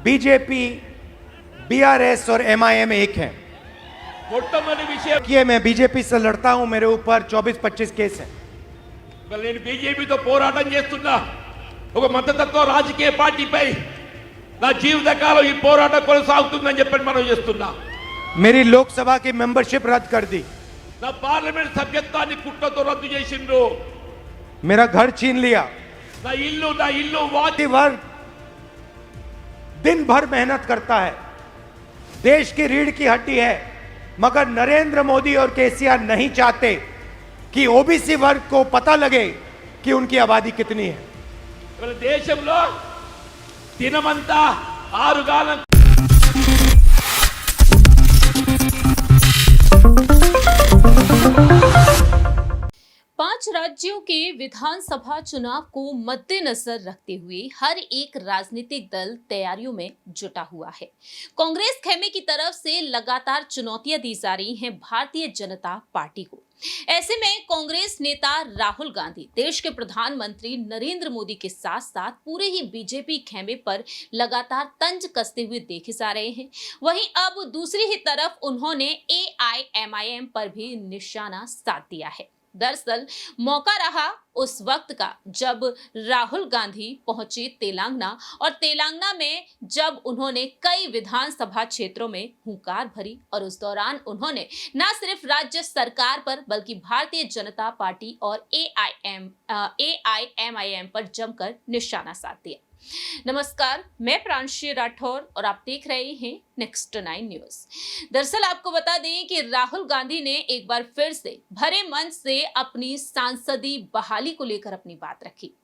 BJP, BRS और MIM एक हैं। మొట్టమొదటి విషయం कि मैं बीजेपी से लड़ता हूं, मेरे ऊपर 24-25 केस हैं। నేను బీజేపీతో పోరాటం చేస్తున్నా ఒక మతతత్వ రాజకీయ పార్టీపై నా జీవితకాలం ఈ పోరాటం కొనసాగుతుందని చెప్పి మనం చేస్తున్నా मेरी लोकसभा की मेंबरशिप रद्द कर दी, నా పార్లమెంట్ సభ్యత్వాన్ని కుట్రతో రద్దు చేసిండ్రు मेरा घर छीन लिया। నా ఇల్లు వాటి वर्ग दिन भर मेहनत करता है, देश की रीढ़ की हड्डी है, मगर नरेंद्र मोदी और केसीआर नहीं चाहते कि ओबीसी वर्ग को पता लगे कि उनकी आबादी कितनी है। మన దేశంలో దినమంతా 6 గంటల 5 राज्यों के विधानसभा चुनाव को मद्देनजर रखते हुए हर एक राजनीतिक दल तैयारियों में जुटा हुआ है। कांग्रेस खेमे की तरफ से लगातार चुनौतियां दी जा रही हैं भारतीय जनता पार्टी को। ऐसे में कांग्रेस नेता राहुल गांधी देश के प्रधानमंत्री नरेंद्र मोदी के साथ साथ पूरे ही बीजेपी खेमे पर लगातार तंज कसते हुए देखे जा रहे हैं। वहीं अब दूसरी ही तरफ उन्होंने एआईएमआईएम पर भी निशाना साध दिया है। दरअसल मौका रहा उस वक्त का जब राहुल गांधी पहुंचे तेलंगाना, और तेलंगाना में जब उन्होंने कई विधानसभा क्षेत्रों में हुंकार भरी और उस दौरान उन्होंने न सिर्फ राज्य सरकार पर बल्कि भारतीय जनता पार्टी और एआईएमआईएम पर जमकर निशाना साध दिया। नमस्कार, मैं प्रांशी राठौर और आप देख रहे हैं नेक्स्ट 9 न्यूज। दरअसल आपको बता दें कि राहुल गांधी ने एक बार फिर से भरे मन से अपनी सांसदी बहाली को लेकर अपनी बात रखी।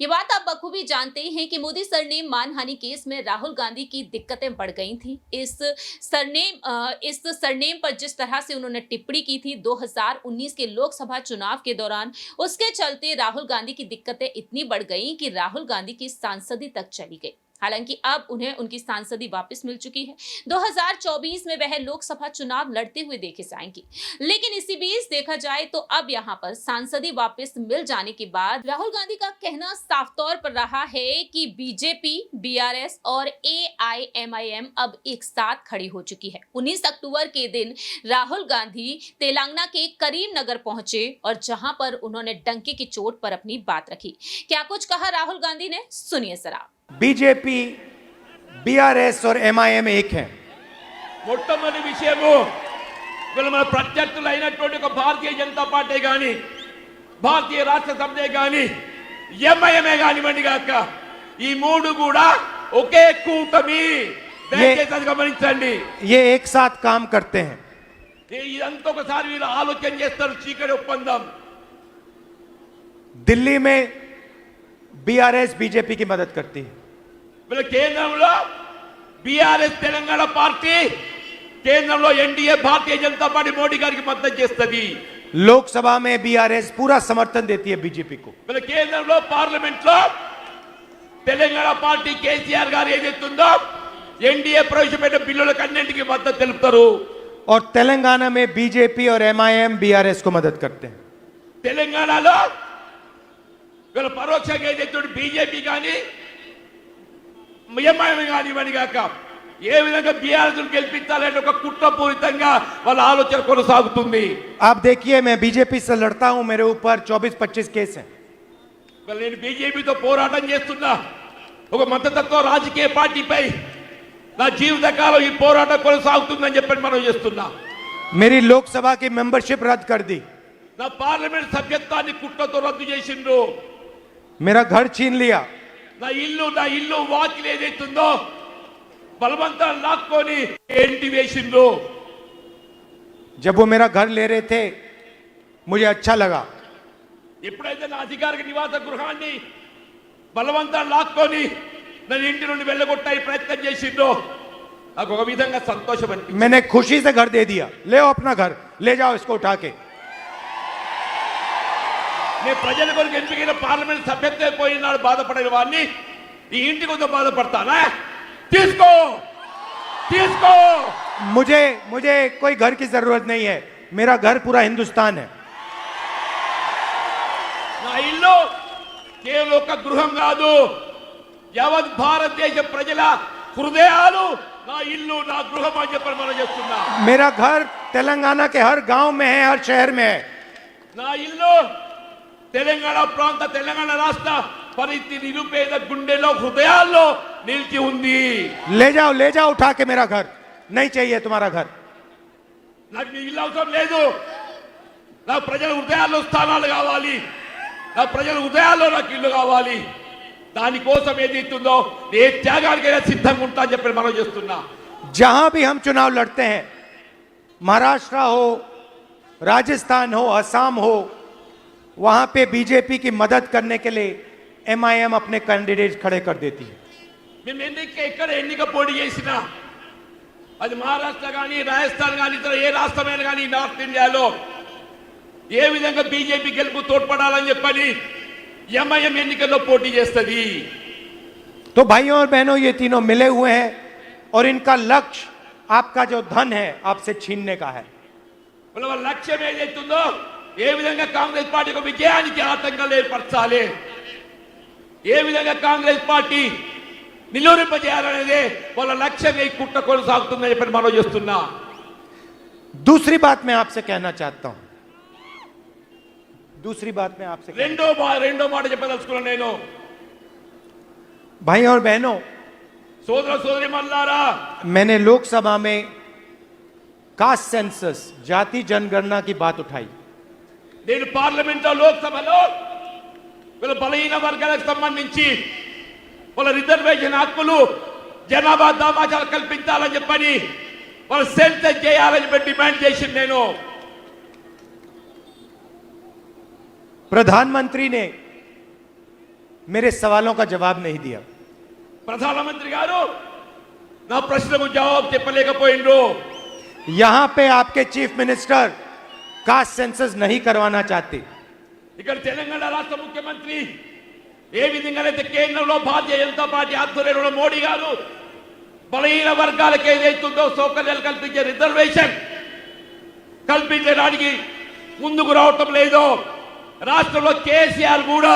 ये बात आप बखूबी जानते हैं कि मोदी सरनेम मानहानि केस में राहुल गांधी की दिक्कतें बढ़ गई थी। इस सरनेम पर जिस तरह से उन्होंने टिप्पणी की थी 2019 के लोकसभा चुनाव के दौरान, उसके चलते राहुल गांधी की दिक्कतें इतनी बढ़ गई कि राहुल गांधी की सांसदी तक चली गई। हालांकि अब उन्हें उनकी सांसदी वापस मिल चुकी है। 2024 में वह लोकसभा चुनाव लड़ते हुए देखे जाएंगी। लेकिन इसी बीच देखा जाए तो अब यहां पर सांसदी वापस मिल जाने के बाद राहुल गांधी का कहना साफ तौर पर रहा है कि बीजेपी, बीआरएस और एआईएमआईएम अब एक साथ खड़ी हो चुकी है। 19 अक्टूबर के दिन राहुल गांधी तेलंगाना के करीमनगर पहुंचे और जहां पर उन्होंने डंके की चोट पर अपनी बात रखी। क्या कुछ कहा राहुल गांधी ने, सुनिए जरा। बीजेपी, बीआरएस और एमआईएम एक हैं। మొట్టమొదటి విషయము మన ప్రత్యర్థులైనటువంటి ఒక భారతీయ జనతా పార్టీ గాని, భారతీయ రాష్ట్ర సమితి గాని, ఎంఐఎంఏ గానివ్వండి గాక, ఈ మూడు కూడా ఒకే కూటమి। దయచేసి గమనించండి, ये एक साथ काम करते हैं। ఇదంతా ఒకసారి వీళ్ళు ఆలోచన చేస్తారు। చీకటి ఒప్పందం दिल्ली में बीआरएस बीजेपी की मदद करती है। వీళ్ళ కేంద్రంలో బీఆర్ఎస్ తెలంగాణ పార్టీ, కేంద్రంలో ఎన్డీఏ భారతీయ జనతా పార్టీ మోడీ గారికి మద్దతు చేస్తుంది। लोकसभा में बीआरएस पूरा समर्थन देती है बीजेपी को। వీళ్ళ కేంద్రంలో పార్లమెంట్ లో తెలంగాణ పార్టీ కేసీఆర్ గారు ఏదైతుందో ఎన్డీఏ ప్రవేశపెట్టిన బిల్లులకు అన్నింటికి మద్దతు తెలుపుతారు। और तेलंगाना में बीजेपी और एमआईएम बीआरएस को मदद करते हैं। తెలంగాణలో వీళ్ళ పరోక్షంగా ఏదైతే బీజేపీ కానీ ఎంఐఎం కానివ్వండి గాక ఏ విధంగా బీఆర్ఎస్ గెలిపించాలంటే ఒక కుట్రపూరితంగా వాళ్ళ ఆలోచన కొనసాగుతుంది। आप देखिए, मैं बीजेपी से लड़ता हूं, मेरे ऊपर 24-25 केस हैं। నేను బీజేపీతో పోరాటం చేస్తున్నా ఒక మతతత్వ రాజకీయ పార్టీపై నా జీవితకాలం ఈ పోరాటం కొనసాగుతుందని చెప్పి మనం చేస్తున్నా मेरी लोकसभा की मेंबरशिप रद्द कर दी, నా పార్లమెంట్ సభ్యత్వాన్ని కుట్రతో రద్దు చేసిండ్రు मेरा घर छीन लिया। నా ఇల్లు వాకిలు ఏదైతుందో బలవంతం లాక్కొని ఏంటి వేసిండ్రు। जब वो मेरा घर ले रहे थे मुझे अच्छा लगा। ఎప్పుడైతే నా అధికారిక నివాస గృహాన్ని బలవంతం లాక్కొని నన్ను ఇంటి నుండి వెళ్ళగొట్టాయి ప్రయత్నం చేసిండ్రు, నాకు ఒక విధంగా సంతోషం అనిపించింది। मैंने खुशी से घर दे दिया, ले आओ अपना घर, ले जाओ इसको उठा के। నేను ప్రజల కొరకు ఎంపికైన పార్లమెంట్ సభ్యత్వం పోయినాడు బాధపడిన వాడిని ఈ ఇంటి కొంత బాధపడతానా? తీసుకో తీసుకో। मुझे कोई घर की जरूरत नहीं है, मेरा घर पूरा हिंदुस्तान है। నా ఇల్లు కేవలం ఒక గృహం కాదు, యావత్ భారతదేశ ప్రజల హృదయాలు నా ఇల్లు నా గృహం అని చెప్పి మనం చేస్తున్నా. मेरा घर तेलंगाना के हर गांव में है, हर शहर में है. నా ఇల్లు తెలంగాణ ప్రాంత తెలంగాణ రాష్ట్ర పరిస్థితి నిరుపేద గుండెలో హృదయాల్లో నిలిచి ఉంది. ले जाओ उठा के मेरा घर. नहीं चाहिए तुम्हारा घर. నాకు నీ ఇల్లు అవసరం లేదు. నా ప్రజల హృదయాల్లో స్థానాలు కావాలి. నా ప్రజల హృదయాల్లో నాకు ఇల్లు కావాలి. దానికోసం ఏదైతుందో ఏ త్యాగానికైనా సిద్ధంగా ఉంటా అని చెప్పి మనం చేస్తున్నా. जहां भी हम चुनाव लड़ते हैं, महाराष्ट्र हो, राजस्थान हो, असम हो, वहां पे बीजेपी की मदद करने के लिए एमआईएम अपने कैंडिडेट खड़े कर देती है. మేము ఎక్కడ ఎన్నిక పోటీ చేసినా అది మహారాష్ట్ర కానీ రాజస్థాన్ కానీ ఇతర ఏ రాష్ట్రమైన కానీ నార్త్ ఇండియాలో ఏ విధంగా బీజేపీ గెలుపు తోడ్పడాలని చెప్పని ఎంఐఎం ఎన్నికల్లో పోటీ చేస్తుంది. तो भाइयों और बहनों, ये तीनों मिले हुए हैं और इनका लक्ष्य आपका जो धन है आपसे छीनने का है. వాళ్ళ లక్ష్యం ఏదైతుందో ఏ విధంగా కాంగ్రెస్ పార్టీకి విజయానికి ఆటంకాలు ఏర్పరచాలి, ఏ విధంగా కాంగ్రెస్ పార్టీ నిలువరింపజేయాలనేదే వాళ్ళ లక్ష్యం. ఈ కుట్ర కొనసాగుతుందని చెప్పి మనం చేస్తున్నా. दूसरी बात मैं आपसे कहना चाहता हूं. दूसरी बात मैं आपसे రెండో మాట చెప్పదలుచుకున్నా నేను. भाइयों और बहनों, సోదర సోదరి మల్లారా, मैंने लोकसभा में कास्ट सेंसस, जाति जनगणना की बात उठाई. నేను పార్లమెంట్ లోక్సభలో వీళ్ళ బలహీన వర్గాలకు సంబంధించి వాళ్ళ రిజర్వేషన్ హక్కులు జనాభా దామాషాలు కల్పించాలని చెప్పని వాళ్ళ సెన్సస్ చేయాలని చెప్పి డిమాండ్ చేసింది నేను. प्रधानमंत्री ने मेरे सवालों का जवाब नहीं दिया. ప్రధానమంత్రి గారు నా ప్రశ్నకు జవాబు చెప్పలేకపోయిండ్రు. यहां पे आपके चीफ मिनिस्टर कास्ट सेंसस नहीं करवाना चाहते. ఇక్కడ తెలంగాణ రాష్ట్ర ముఖ్యమంత్రి ఏ విధంగానైతే కేంద్రంలో భారతీయ జనతా పార్టీ ఆధ్వర్యంలో మోడీ గారు బలహీన వర్గాలకు ఏదైతుందో సౌకర్యాలు కల్పించే రిజర్వేషన్ కల్పించడానికి ముందుకు రావటం లేదో, రాష్ట్రంలో కేసీఆర్ కూడా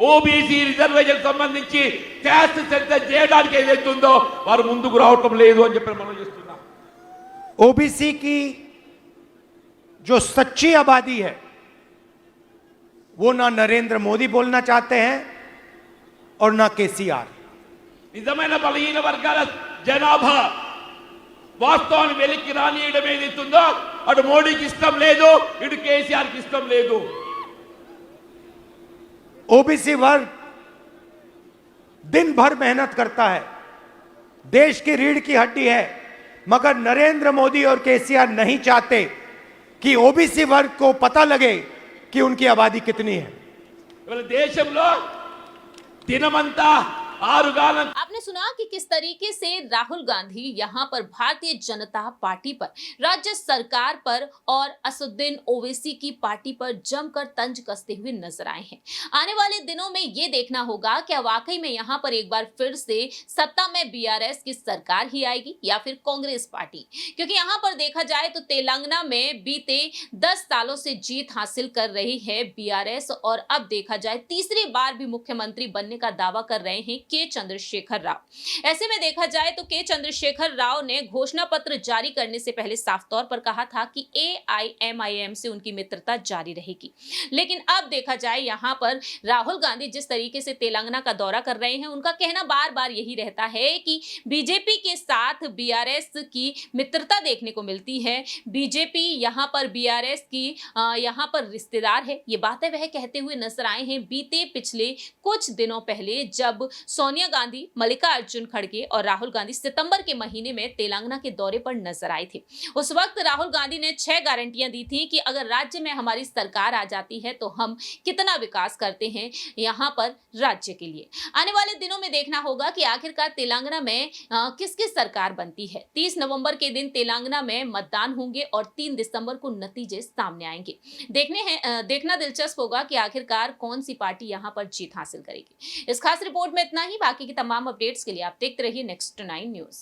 ఓబీసీ రిజర్వేషన్ సంబంధించి క్యాస్ట్ సెన్సస్ చేయడానికి ఏదైతుందో వారు ముందుకు రావటం లేదు అని చెప్పి మనం చేస్తున్నాం. ओबीसी की जो सच्ची आबादी है वो ना नरेंद्र मोदी बोलना चाहते हैं और ना केसीआर. నిజమైన బలహీన వర్గాల జనాభా వాస్తవాన్ని వెలికి రానియడం ఏదైతుందో అటు మోడీకి ఇష్టం లేదు, ఇటు కేసీఆర్కి ఇష్టం లేదు. ओबीसी वर्ग दिन भर मेहनत करता है, देश की रीढ़ की हड्डी है, मगर नरेंद्र मोदी और केसीआर नहीं चाहते कि ओबीसी वर्ग को पता लगे कि उनकी आबादी कितनी है. ఇవాళ దేశంలో దినమంతా ఆరుగాలం आपने सुना कि किस तरीके से राहुल गांधी यहाँ पर भारतीय जनता पार्टी पर, राज्य सरकार पर और असुद्दीन ओवैसी की पार्टी पर जमकर तंज कसते हुए नजर आए हैं. आने वाले दिनों में ये देखना होगा क्या वाकई में यहाँ पर एक बार फिर से सत्ता में बीआरएस की सरकार ही आएगी या फिर कांग्रेस पार्टी. क्योंकि यहाँ पर देखा जाए तो तेलंगाना में बीते 10 सालों से जीत हासिल कर रही है बीआरएस और अब देखा जाए तीसरी बार भी मुख्यमंत्री बनने का दावा कर रहे हैं के चंद्रशेखर राव. ऐसे में देखा जाए तो के चंद्रशेखर राव ने घोषणा पत्र जारी करने से पहले साफ तौर पर कहा था कि एआईएमआईएम से उनकी मित्रता जारी रहेगी. लेकिन अब देखा जाए यहाँ पर राहुल गांधी जिस तरीके से तेलंगाना का दौरा कर रहे हैं, उनका कहना बार बार यही रहता है कि बीजेपी के साथ बीआरएस की मित्रता देखने को मिलती है, बीजेपी यहाँ पर बीआरएस की यहाँ पर रिश्तेदार है. ये बातें वह कहते हुए नजर आए हैं बीते पिछले कुछ दिनों पहले जब सोनिया गांधी, मल्लिकार्जुन खड़गे और राहुल गांधी सितंबर के महीने में तेलंगाना के दौरे पर नजर आए थे. उस वक्त राहुल गांधी ने 6 गारंटियां दी थी कि अगर राज्य में हमारी सरकार आ जाती है तो हम कितना विकास करते हैं यहाँ पर राज्य के लिए. आने वाले दिनों में देखना होगा कि आखिरकार तेलंगाना में किसकी सरकार बनती है. 30 नवंबर के दिन तेलंगाना में मतदान होंगे और 3 दिसंबर को नतीजे सामने आएंगे. देखना दिलचस्प होगा कि आखिरकार कौन सी पार्टी यहाँ पर जीत हासिल करेगी. इस खास रिपोर्ट में इतना ही. बाकी की तमाम अपडेट्स के लिए आप देखते रहिए नेक्स्ट 9 न्यूज.